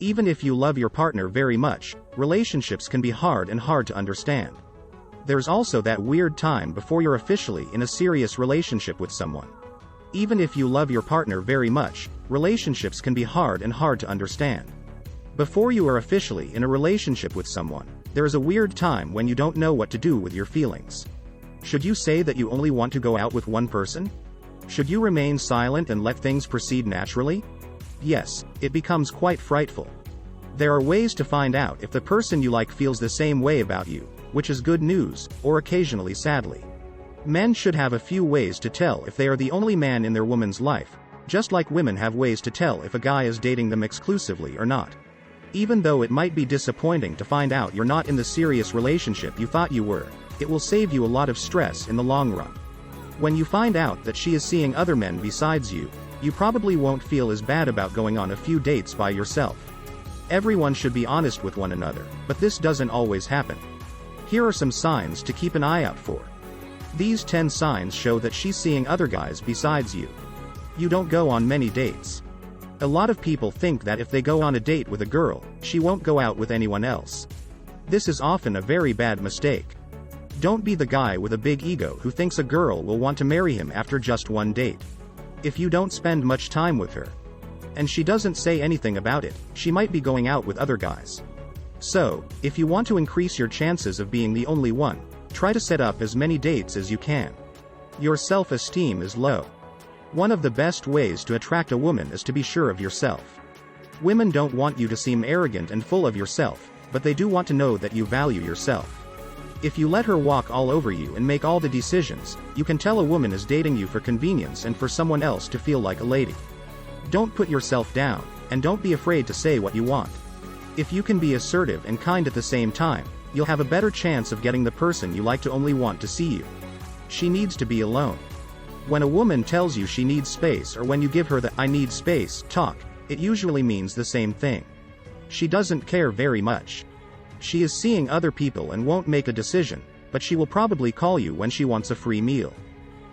Even if you love your partner very much, relationships can be hard to understand. There's also that weird time before you're officially in a serious relationship with someone. Even if you love your partner very much, relationships can be hard to understand. Before you are officially in a relationship with someone, there is a weird time when you don't know what to do with your feelings. Should you say that you only want to go out with one person? Should you remain silent and let things proceed naturally? Yes, it becomes quite frightful. There are ways to find out if the person you like feels the same way about you, which is good news, or occasionally sadly. Men should have a few ways to tell if they are the only man in their woman's life, just like women have ways to tell if a guy is dating them exclusively or not. Even though it might be disappointing to find out you're not in the serious relationship you thought you were, it will save you a lot of stress in the long run. When you find out that she is seeing other men besides you, you probably won't feel as bad about going on a few dates by yourself. Everyone should be honest with one another, but this doesn't always happen. Here are some signs to keep an eye out for. These 10 signs show that she's seeing other guys besides you. You don't go on many dates. A lot of people think that if they go on a date with a girl, she won't go out with anyone else. This is often a very bad mistake. Don't be the guy with a big ego who thinks a girl will want to marry him after just one date. If you don't spend much time with her, and she doesn't say anything about it, she might be going out with other guys. So, if you want to increase your chances of being the only one, try to set up as many dates as you can. Your self-esteem is low. One of the best ways to attract a woman is to be sure of yourself. Women don't want you to seem arrogant and full of yourself, but they do want to know that you value yourself. If you let her walk all over you and make all the decisions, you can tell a woman is dating you for convenience and for someone else to feel like a lady. Don't put yourself down, and don't be afraid to say what you want. If you can be assertive and kind at the same time, you'll have a better chance of getting the person you like to only want to see you. She needs to be alone. When a woman tells you she needs space or when you give her the "I need space" talk, it usually means the same thing. She doesn't care very much. She is seeing other people and won't make a decision, but she will probably call you when she wants a free meal.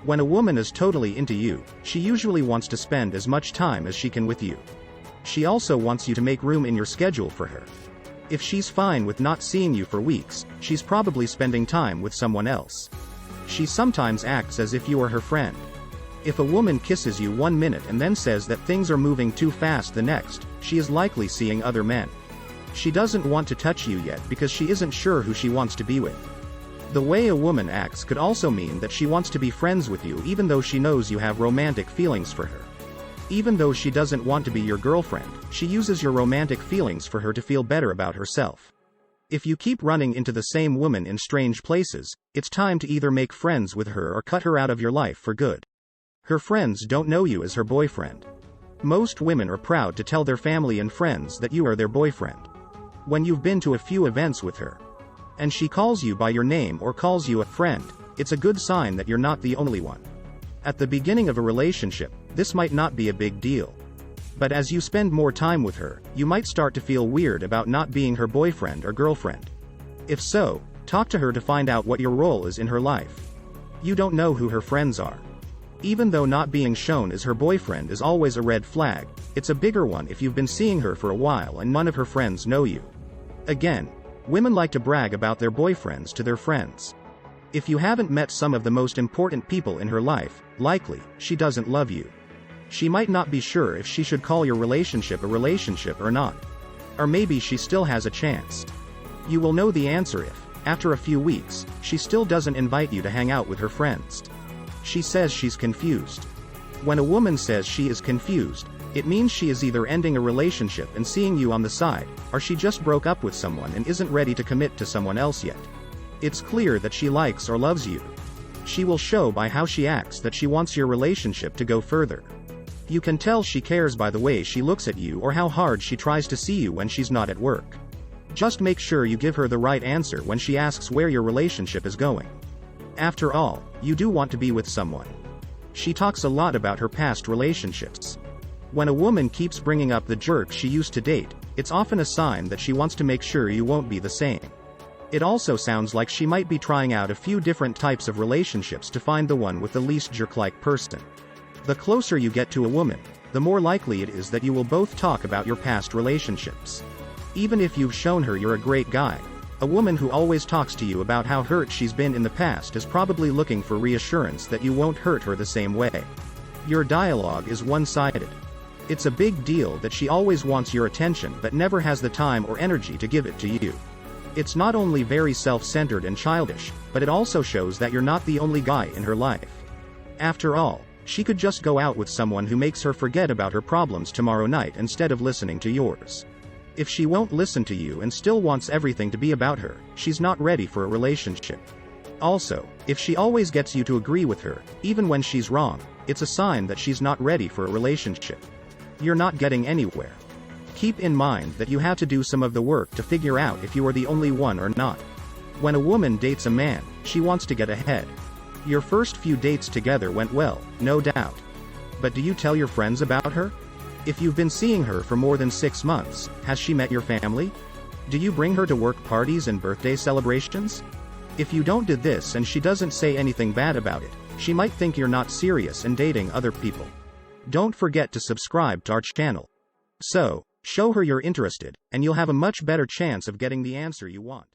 When a woman is totally into you, she usually wants to spend as much time as she can with you. She also wants you to make room in your schedule for her. If she's fine with not seeing you for weeks, she's probably spending time with someone else. She sometimes acts as if you are her friend. If a woman kisses you 1 minute and then says that things are moving too fast the next, she is likely seeing other men. She doesn't want to touch you yet because she isn't sure who she wants to be with. The way a woman acts could also mean that she wants to be friends with you even though she knows you have romantic feelings for her. Even though she doesn't want to be your girlfriend, she uses your romantic feelings for her to feel better about herself. If you keep running into the same woman in strange places, it's time to either make friends with her or cut her out of your life for good. Her friends don't know you as her boyfriend. Most women are proud to tell their family and friends that you are their boyfriend. When you've been to a few events with her, and she calls you by your name or calls you a friend, it's a good sign that you're not the only one. At the beginning of a relationship, this might not be a big deal. But as you spend more time with her, you might start to feel weird about not being her boyfriend or girlfriend. If so, talk to her to find out what your role is in her life. You don't know who her friends are. Even though not being shown as her boyfriend is always a red flag, it's a bigger one if you've been seeing her for a while and none of her friends know you. Again, women like to brag about their boyfriends to their friends. If you haven't met some of the most important people in her life, likely, she doesn't love you. She might not be sure if she should call your relationship a relationship or not. Or maybe she still has a chance. You will know the answer if, after a few weeks, she still doesn't invite you to hang out with her friends. She says she's confused. When a woman says she is confused, it means she is either ending a relationship and seeing you on the side, or she just broke up with someone and isn't ready to commit to someone else yet. It's clear that she likes or loves you. She will show by how she acts that she wants your relationship to go further. You can tell she cares by the way she looks at you or how hard she tries to see you when she's not at work. Just make sure you give her the right answer when she asks where your relationship is going. After all, you do want to be with someone. She talks a lot about her past relationships. When a woman keeps bringing up the jerk she used to date, it's often a sign that she wants to make sure you won't be the same. It also sounds like she might be trying out a few different types of relationships to find the one with the least jerk-like person. The closer you get to a woman, the more likely it is that you will both talk about your past relationships. Even if you've shown her you're a great guy, a woman who always talks to you about how hurt she's been in the past is probably looking for reassurance that you won't hurt her the same way. Your dialogue is one-sided. It's a big deal that she always wants your attention but never has the time or energy to give it to you. It's not only very self-centered and childish, but it also shows that you're not the only guy in her life. After all, she could just go out with someone who makes her forget about her problems tomorrow night instead of listening to yours. If she won't listen to you and still wants everything to be about her, she's not ready for a relationship. Also, if she always gets you to agree with her, even when she's wrong, it's a sign that she's not ready for a relationship. You're not getting anywhere. Keep in mind that you have to do some of the work to figure out if you are the only one or not. When a woman dates a man, she wants to get ahead. Your first few dates together went well, no doubt. But do you tell your friends about her? If you've been seeing her for more than 6 months, has she met your family? Do you bring her to work parties and birthday celebrations? If you don't do this and she doesn't say anything bad about it, she might think you're not serious and dating other people. Don't forget to subscribe to our channel. So, show her you're interested, and you'll have a much better chance of getting the answer you want.